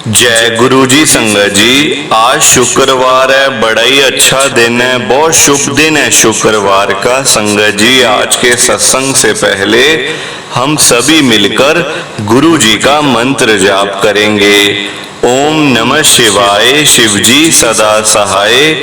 जय गुरु जी। संगत जी, आज शुक्रवार है, बड़ा ही अच्छा दिन है, बहुत शुभ दिन है शुक्रवार का। संगत जी, आज के सत्संग से पहले हम सभी मिलकर गुरु जी का मंत्र जाप करेंगे। ओम नमः शिवाय, शिव जी सदा सहाय।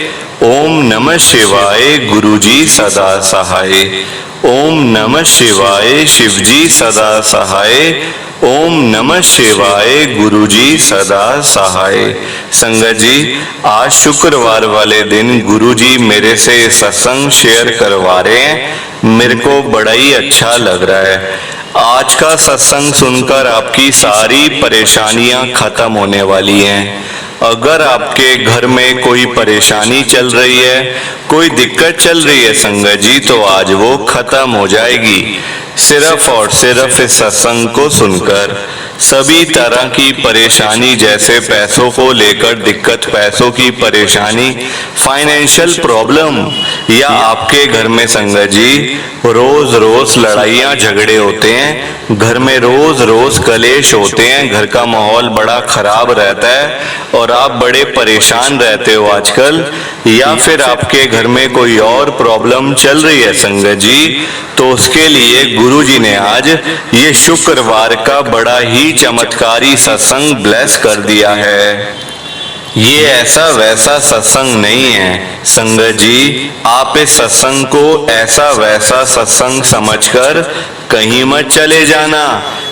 ओम नमः शिवाय, गुरु जी सदा सहाय। ओम नमः शिवाय, शिव जी सदा सहाय। ओम नमः शिवाय, गुरु जी सदा सहाय। संगत जी, आज शुक्रवार वाले दिन गुरु जी मेरे से सत्संग शेयर करवा रहे हैं। मेरे को बड़ा ही अच्छा लग रहा है। आज का सत्संग सुनकर आपकी सारी परेशानियां खत्म होने वाली हैं। अगर आपके घर में कोई परेशानी चल रही है, कोई दिक्कत चल रही है संगत जी, तो आज वो खत्म हो जाएगी। सिर्फ और सिर्फ इस सत्संग को सुनकर सभी तरह की परेशानी, जैसे पैसों को लेकर दिक्कत, पैसों की परेशानी, फाइनेंशियल प्रॉब्लम, या आपके घर में संगत जी रोज रोज लड़ाइयाँ झगड़े होते हैं, घर में रोज रोज कलेश होते हैं, घर का माहौल बड़ा खराब रहता है और आप बड़े परेशान रहते हो आजकल, या फिर आपके घर में कोई और प्रॉब्लम चल रही है संगत जी, तो उसके लिए गुरु जी ने आज ये शुक्रवार का बड़ा ही चमत्कारी सत्संग ब्लेस कर दिया है। ये ऐसा वैसा सत्संग नहीं है संगत जी, आप इस सत्संग को ऐसा वैसा सत्संग समझकर कहीं मत चले जाना।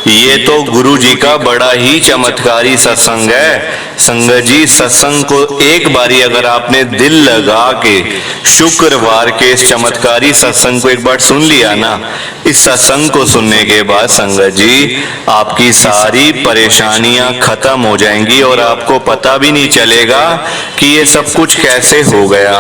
ये तो गुरु जी का बड़ा ही चमत्कारी सत्संग है। संगत जी, सत्संग को एक बारी अगर आपने दिल लगा के शुक्रवार के इस चमत्कारी सत्संग को एक बार सुन लिया ना, इस सत्संग को सुनने के बाद संगत जी आपकी सारी परेशानियां खत्म हो जाएंगी और आपको पता भी नहीं चलेगा कि ये सब कुछ कैसे हो गया।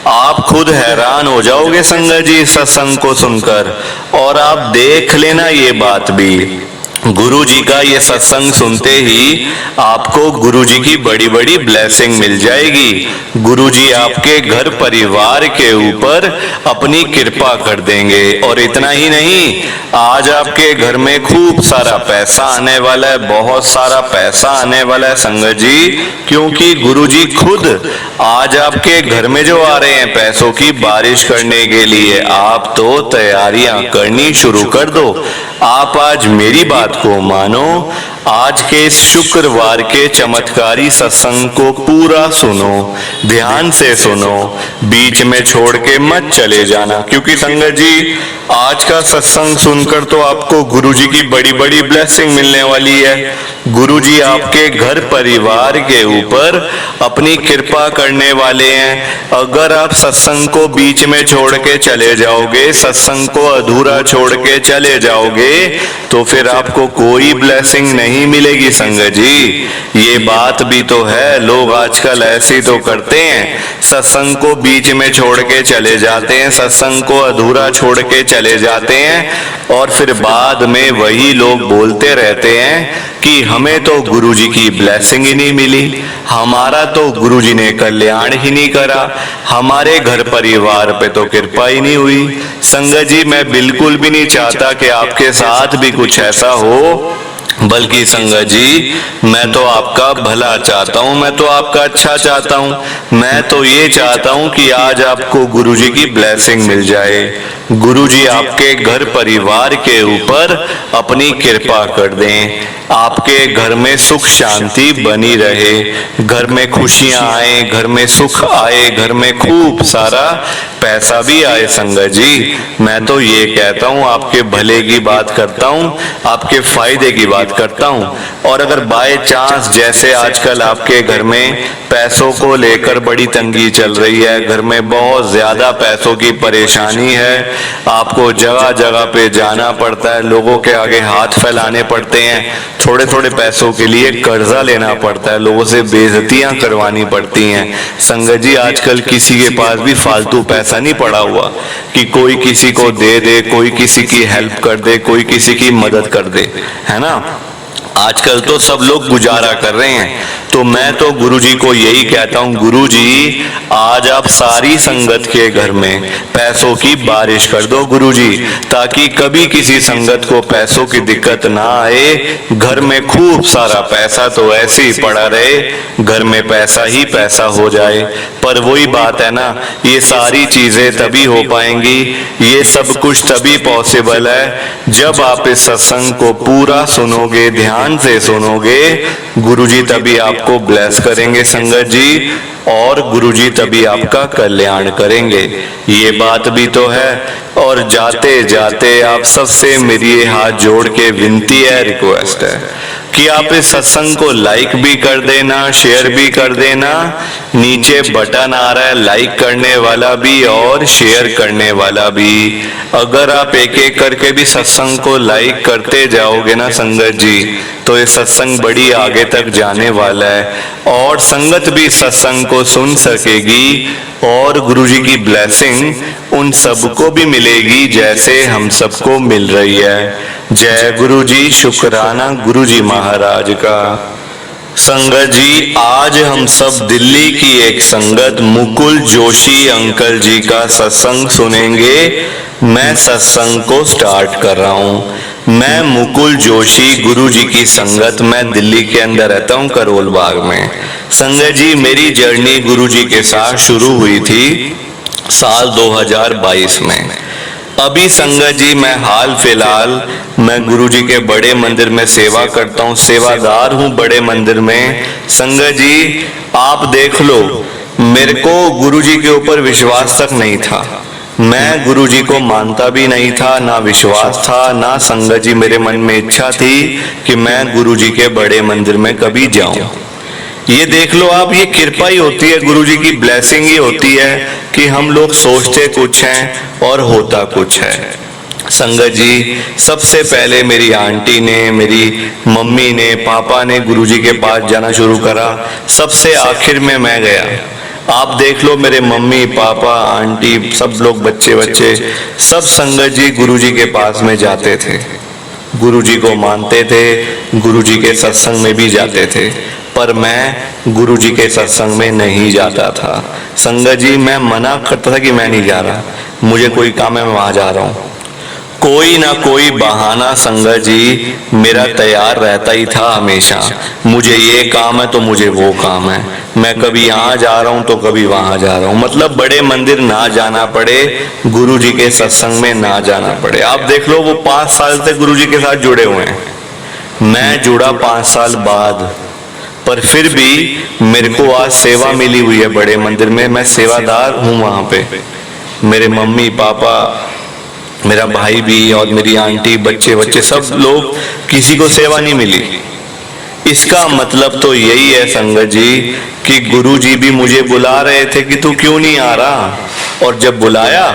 आप खुद हैरान हो जाओगे संगत जी सत्संग को सुनकर। और आप देख लेना ये बात भी, गुरु जी का ये सत्संग सुनते ही आपको गुरु जी की बड़ी बड़ी ब्लेसिंग मिल जाएगी। गुरु जी आपके घर परिवार के ऊपर अपनी कृपा कर देंगे। और इतना ही नहीं, आज आपके घर में खूब सारा पैसा आने वाला है, बहुत सारा पैसा आने वाला है संगत जी, क्योंकि गुरु जी खुद आज आपके घर में जो आ रहे हैं पैसों की बारिश करने के लिए। आप तो तैयारियां करनी शुरू कर दो। आप आज मेरी बात को मानो, आज के इस शुक्रवार के चमत्कारी सत्संग को पूरा सुनो, ध्यान से सुनो, बीच में छोड़ के मत चले जाना। क्योंकि संगत जी आज का सत्संग सुनकर तो आपको गुरु जी की बड़ी बड़ी ब्लेसिंग मिलने वाली है। गुरु जी आपके घर परिवार के ऊपर अपनी कृपा करने वाले हैं। अगर आप सत्संग को बीच में छोड़ के चले जाओगे, सत्संग को अधूरा छोड़ के चले जाओगे, तो फिर आपको कोई ब्लेसिंग नहीं मिलेगी संगत जी। ये बात भी तो है, लोग आजकल ऐसे तो करते हैं, सत्संग को बीच में छोड़ के चले जाते हैं, सत्संग को अधूरा छोड़ के चले जाते हैं और फिर बाद में वही लोग बोलते रहते हैं कि हमें तो गुरु जी की ब्लेसिंग ही नहीं मिली, हमारा तो गुरु जी ने कल्याण ही नहीं करा, हमारे घर परिवार पे तो कृपा ही नहीं हुई। संगत जी, मैं बिल्कुल भी नहीं चाहता कि आपके साथ भी कुछ ऐसा हो, बल्कि संगत जी मैं तो आपका भला चाहता हूँ, मैं तो आपका अच्छा चाहता हूँ। मैं तो ये चाहता हूँ कि आज आपको गुरु जी की ब्लेसिंग मिल जाए, गुरु जी आपके घर परिवार के ऊपर अपनी कृपा कर दें, आपके घर में सुख शांति बनी रहे, घर में खुशियां आए, घर में सुख आए, घर में खूब सारा पैसा भी आए। संगत जी मैं तो ये कहता हूँ, आपके भले की बात करता हूँ, आपके फायदे की बात करता हूँ। और अगर बाय चांस जैसे आजकल आपके घर में पैसों को लेकर बड़ी तंगी चल रही है, घर में बहुत ज्यादा पैसों की परेशानी है, आपको जगह जगह पे जाना पड़ता है, लोगों के आगे हाथ फैलाने पड़ते हैं, थोड़े थोड़े पैसों के लिए कर्जा लेना पड़ता है, लोगों से बेइज्जतियां करवानी पड़ती हैं। संगत जी आजकल किसी के पास भी फालतू पैसा नहीं पड़ा हुआ कि कोई किसी को दे दे, कोई किसी की हेल्प कर दे, कोई किसी की मदद कर दे, है ना। आजकल तो सब लोग गुजारा कर रहे हैं, तो मैं तो गुरुजी को यही कहता हूँ, गुरुजी आज आप सारी संगत के घर में पैसों की बारिश कर दो गुरुजी, ताकि कभी किसी संगत को पैसों की दिक्कत ना आए। घर में खूब सारा पैसा तो ऐसे ही पड़ा रहे, घर में पैसा ही पैसा हो जाए। पर वही बात है ना, ये सारी चीजें तभी हो पाएंगी, ये सब कुछ तभी पॉसिबल है जब आप इस सत्संग को पूरा सुनोगे, ध्यान से सुनोगे। गुरुजी तभी आपको ब्लेस करेंगे संगत जी, और गुरुजी तभी आपका कल्याण करेंगे। ये बात भी तो है। और जाते जाते आप सबसे मेरी ये हाथ जोड़ के विनती है, रिक्वेस्ट है कि आप इस सत्संग को लाइक भी कर देना, शेयर भी कर देना। नीचे बटन आ रहा है लाइक करने वाला भी और शेयर करने वाला भी। अगर आप एक एक करके भी सत्संग को लाइक करते जाओगे ना संगत जी, तो ये सत्संग बड़ी आगे तक जाने वाला है, और संगत भी सत्संग को सुन सकेगी, और गुरुजी की ब्लेसिंग उन सबको भी मिलेगी जैसे हम सबको मिल रही है। जय गुरुजी, शुक्राना गुरुजी महाराज का। संगत जी, आज हम सब दिल्ली की एक संगत मुकुल जोशी अंकल जी का सत्संग सुनेंगे। मैं सत्संग को स्टार्ट कर रहा हूँ। मैं मुकुल जोशी, गुरुजी की संगत, मैं दिल्ली के अंदर रहता हूँ, करोल बाग में। संगत जी, मेरी जर्नी गुरुजी के साथ शुरू हुई थी साल 2022 में। अभी संगत जी मैं हाल फिलहाल मैं गुरुजी के बड़े मंदिर में सेवा करता हूँ, सेवादार हूँ बड़े मंदिर में। संगत जी आप देख लो, मेरे को गुरुजी के ऊपर विश्वास तक नहीं था, मैं गुरुजी को मानता भी नहीं था, ना विश्वास था, ना संगत जी मेरे मन में इच्छा थी कि मैं गुरुजी के बड़े मंदिर में कभी जाऊं। ये देख लो आप, ये कृपा ही होती है, गुरुजी की ब्लेसिंग ही होती है कि हम लोग सोचते कुछ हैं और होता कुछ है। संगत जी, सबसे पहले मेरी आंटी ने, मेरी मम्मी ने, पापा ने गुरुजी के पास जाना शुरू करा। सबसे आखिर में मैं गया। आप देख लो, मेरे मम्मी पापा आंटी सब लोग, बच्चे बच्चे सब संगत जी गुरुजी के पास में जाते थे, गुरुजी को मानते थे, गुरुजी के सत्संग में भी जाते थे। पर मैं गुरुजी के सत्संग में नहीं जाता था। संगत जी मैं मना करता था कि मैं नहीं जा रहा, मुझे कोई काम है, मैं वहां जा रहा हूँ। कोई ना कोई बहाना संगत जी मेरा तैयार रहता ही था हमेशा। मुझे ये काम है तो मुझे वो काम है, मैं कभी यहाँ जा रहा हूँ तो कभी वहां जा रहा हूँ। मतलब बड़े मंदिर ना जाना पड़े, गुरुजी के सत्संग में ना जाना पड़े। आप देख लो, वो 5 साल से गुरुजी के साथ जुड़े हुए हैं, मैं जुड़ा 5 साल बाद, पर फिर भी मेरे को आज सेवा मिली हुई है बड़े मंदिर में। मैं सेवादार हूँ वहां पे। मेरे मम्मी पापा, मेरा भाई भी और मेरी आंटी, बच्चे बच्चे सब लोग, किसी को सेवा नहीं मिली। इसका मतलब तो यही है संगत जी कि गुरुजी भी मुझे बुला रहे थे कि तू क्यों नहीं आ रहा, और जब बुलाया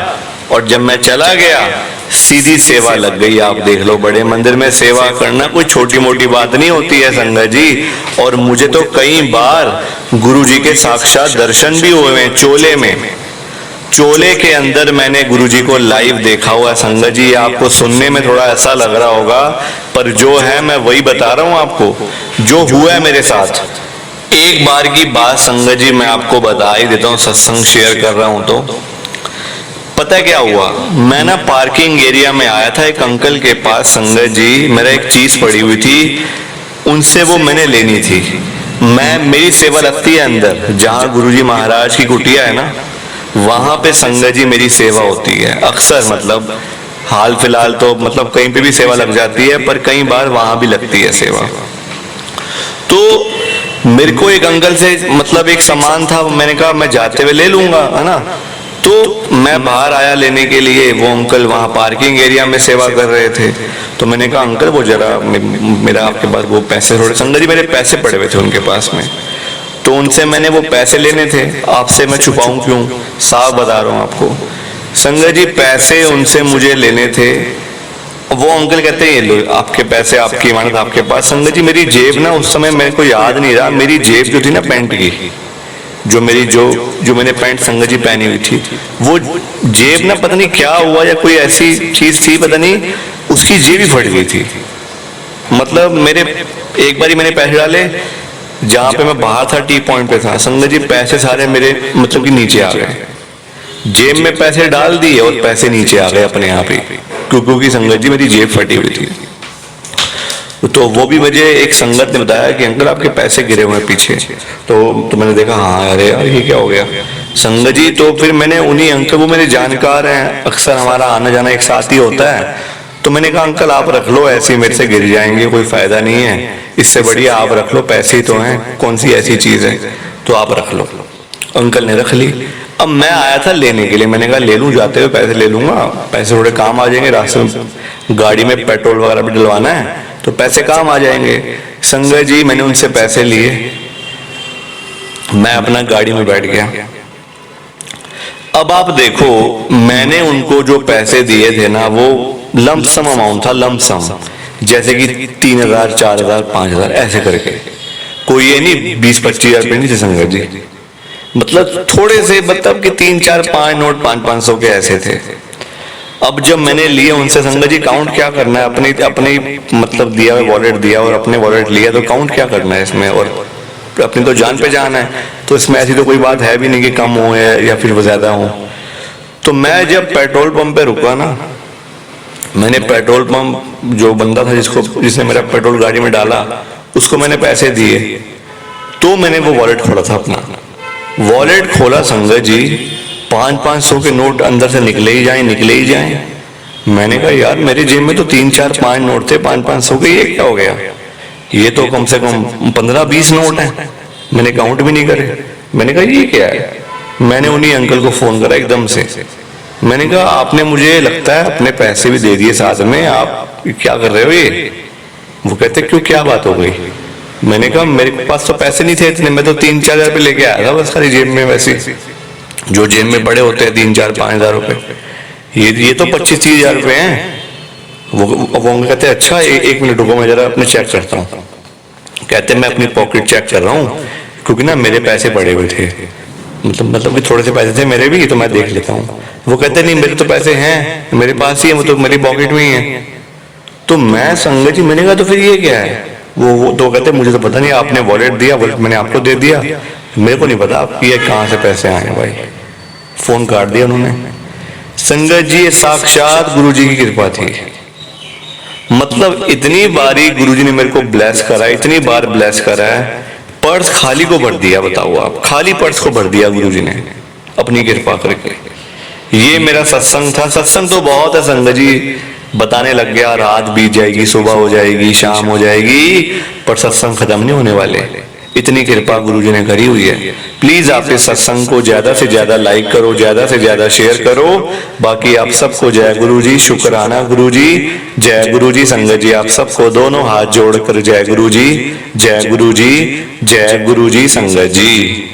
और जब मैं चला गया, सीधी सेवा लग गई। आप देख लो, बड़े मंदिर में सेवा करना कोई छोटी मोटी बात नहीं होती है संगत जी। और मुझे तो कई बार गुरुजी के साक्षात दर्शन भी हुए हैं, चोले में, चोले के अंदर मैंने गुरुजी को लाइव देखा हुआ है। संगत जी आपको सुनने में थोड़ा ऐसा लग रहा होगा, पर जो है मैं वही बता रहा हूँ आपको, जो हुआ है मेरे साथ। एक बार की बात संगत जी मैं आपको बता ही देता हूँ, सत्संग शेयर कर रहा हूँ तो। पता क्या हुआ, मैं ना पार्किंग एरिया में आया था एक अंकल के पास संगत जी, मेरा एक चीज पड़ी हुई थी, उनसे वो मैंने लेनी थी। मेरी सेवा लगती है अंदर, जहाँ गुरुजी महाराज की कुटिया है ना, वहां पे संगत जी मेरी सेवा होती है अक्सर। मतलब हाल फिलहाल तो मतलब कहीं पे भी सेवा लग जाती है, पर कई बार वहां भी लगती है सेवा। तो मेरे को एक अंकल से मतलब एक सामान था, मैंने कहा मैं जाते हुए ले लूंगा, है ना। तो मैं बाहर आया लेने के लिए, वो अंकल वहाँ पार्किंग एरिया में सेवा कर रहे थे। तो मैंने कहा अंकल वो जरा मेरा आपके पास वो पैसे थोड़े, संगत जी मेरे पैसे पड़े हुए थे उनके पास में, तो उनसे मैंने वो पैसे लेने थे। आपसे मैं छुपाऊं क्यों, साफ बता रहा हूँ आपको। संगत जी पैसे उनसे मुझे लेने थे। वो अंकल कहते हैं ये लो आपके पैसे, आपकी इमानत आपके पास। संगत जी मेरी जेब ना उस समय मेरे को याद नहीं रहा, मेरी जेब जो थी ना पैंट की, जो मेरी जो मैंने पैंट संगत जी पहनी हुई थी, वो जेब ना पता नहीं क्या हुआ, या कोई ऐसी चीज थी पता नहीं, उसकी जेब ही फट गई थी। मतलब मेरे एक बारी मैंने पैसे डाले, जहां पे मैं बाहर था टी पॉइंट पे था, संगत जी पैसे सारे मेरे मतलब कि नीचे आ गए, जेब में पैसे डाल दिए और पैसे नीचे आ गए अपने आप ही, क्योंकि संगत जी मेरी जेब फटी हुई थी। तो वो भी मुझे एक संगत ने बताया कि अंकल आपके पैसे गिरे हुए हैं पीछे। तो मैंने देखा हाँ अरे यार ये क्या हो गया संगत जी। तो फिर मैंने उन्हीं अंकल, वो मेरे जानकार हैं, अक्सर हमारा आना जाना एक साथ ही होता है, तो मैंने कहा अंकल आप रख लो, ऐसे मेरे से गिर जाएंगे, कोई फायदा नहीं है, इससे बढ़िया आप रख लो, पैसे ही तो हैं, कौन सी ऐसी चीज है, तो आप रख लो। अंकल ने रख ली। अब मैं आया था लेने के लिए, मैंने कहा ले लूं, जाते हुए पैसे ले लूंगा, पैसे थोड़े काम आ जाएंगे, रास्ते में गाड़ी में पेट्रोल वगैरह भी डलवाना है तो पैसे काम आ जाएंगे। संगत जी मैंने उनसे पैसे लिए, मैं अपना गाड़ी में बैठ गया। अब आप देखो मैंने उनको जो पैसे दिए थे ना, वो लमसम अमाउंट था, लमसम, जैसे कि 3,000 4,000 5,000 ऐसे करके, कोई ये नहीं 20-25 हजार नहीं थे संगत जी, मतलब थोड़े से, मतलब कि 3 4 5 नोट 500 के ऐसे थे। अब जब मैंने लिए उनसे, संगत जी काउंट क्या करना है, अपनी अपनी मतलब दिया वॉलेट दिया और अपने वॉलेट लिया, तो काउंट क्या करना है इसमें, और अपनी तो जान पे जान है, तो इसमें ऐसी तो कोई बात है भी नहीं कि कम हो या फिर वो ज्यादा हो। तो मैं जब पेट्रोल पंप पे रुका ना, मैंने पेट्रोल पंप जो बंदा था जिसने मेरा पेट्रोल गाड़ी में डाला, उसको मैंने पैसे दिए, तो मैंने वो वॉलेट खोला था अपना, वॉलेट खोला संगत जी, 500 के नोट अंदर से निकले ही जाए, निकले ही जाए। मैंने कहा यार मेरी जेब में तो 3 4 5 नोट थे 500 के, ये क्या हो गया, ये तो कम से कम 15-20 नोट हैं, मैंने काउंट भी नहीं करे। मैंने कहा ये क्या है, मैंने उन्हीं अंकल को फोन करा एकदम से, मैंने कहा आपने मुझे लगता है अपने पैसे भी दे दिए साथ में, आप क्या कर रहे हो ये। वो कहते क्यों क्या बात हो गई। मैंने कहा मेरे पास तो पैसे नहीं थे इतने, मैं तो 3 4 हजार रुपये लेके आया था बस खाली जेब में, वैसे जो जेब में पड़े होते हैं 3 4 5 हजार रुपए, ये तो 25-30 हजार रुपए हैं। वो कहते अच्छा एक मिनट रुको मैं जरा अपने चेक करता हूँ। कहते मैं अपनी पॉकेट चेक कर रहा हूँ, क्योंकि ना मेरे पैसे पड़े हुए थे, मतलब कि थोड़े से पैसे थे मेरे भी, तो मैं देख लेता हूँ। वो कहते नहीं मेरे तो पैसे हैं मेरे पास ही है, वो तो मेरी पॉकेट में ही है। तो मैं संगत जी मैंने कहा तो फिर ये क्या है, वो तो कहते मुझे तो पता नहीं, आपने वॉलेट दिया, वॉलेट मैंने आपको दे दिया, मेरे को नहीं पता आपकी ये कहाँ से पैसे आए हैं भाई, फोन काट दिया उन्होंने। संगत जी ये साक्षात गुरु जी की कृपा थी, मतलब इतनी बारी गुरु जी ने मेरे को ब्लेस करा, इतनी बार ब्लेस करा है, पर्स खाली को भर दिया, बताओ आप, खाली पर्स को भर दिया गुरु जी ने अपनी कृपा करके। ये मेरा सत्संग था, सत्संग तो बहुत है संगत जी, बताने लग गया, रात बीत जाएगी, सुबह हो जाएगी, शाम हो जाएगी, पर सत्संग खत्म नहीं होने वाले, इतनी कृपा गुरु जी ने करी हुई है। प्लीज आप इस सत्संग को ज्यादा से ज्यादा लाइक करो, ज्यादा से ज्यादा शेयर करो। बाकी आप सबको जय गुरु जी, शुक्राना गुरु जी, जय गुरु जी। संगत जी आप सबको दोनों हाथ जोड़कर जय गुरु जी, जय गुरु जी, जय गुरु जी। संगत जी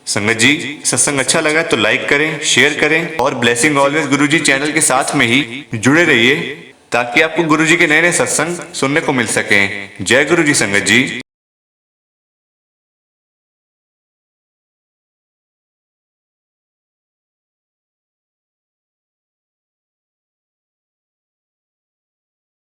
संगत जी सत्संग अच्छा लगा तो लाइक करें, शेयर करें और ब्लेसिंग ऑलवेज गुरुजी चैनल के साथ में ही जुड़े रहिए, ताकि आपको गुरुजी के नए नए सत्संग सुनने को मिल सकें। जय गुरु जी संगत जी।